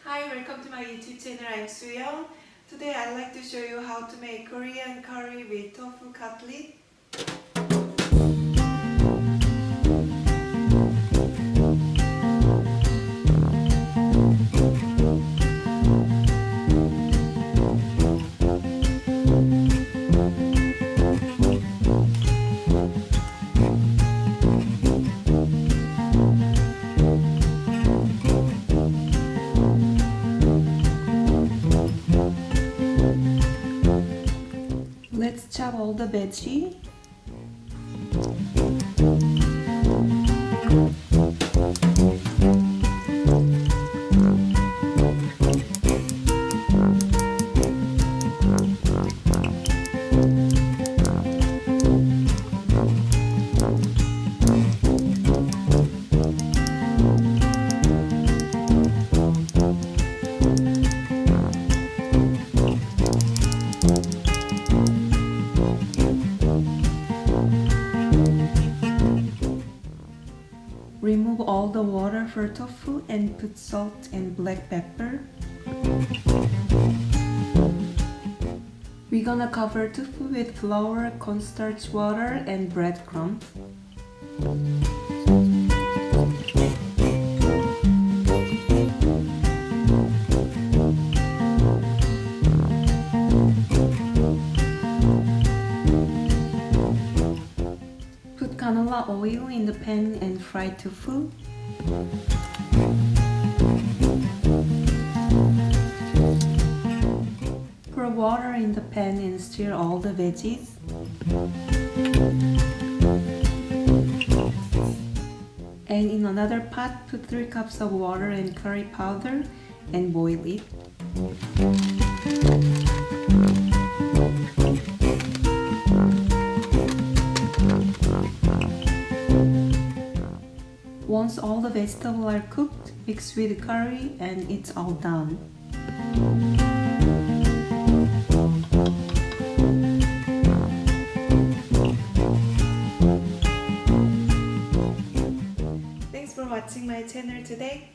Hi, welcome to my YouTube channel. I'm Soo-young. Today I'd like to show you how to make Korean curry with tofu cutlet. Let's chop all the veggie. Remove all the water for tofu and put salt and black pepper. We're gonna cover tofu with flour, cornstarch water, and breadcrumbs. Put canola oil in the pan and fry tofu. Pour water in the pan and stir all the veggies. And in another pot, put 3 cups of water and curry powder and boil it. Once all the vegetables are cooked, mix with curry and it's all done. Thanks for watching my channel today.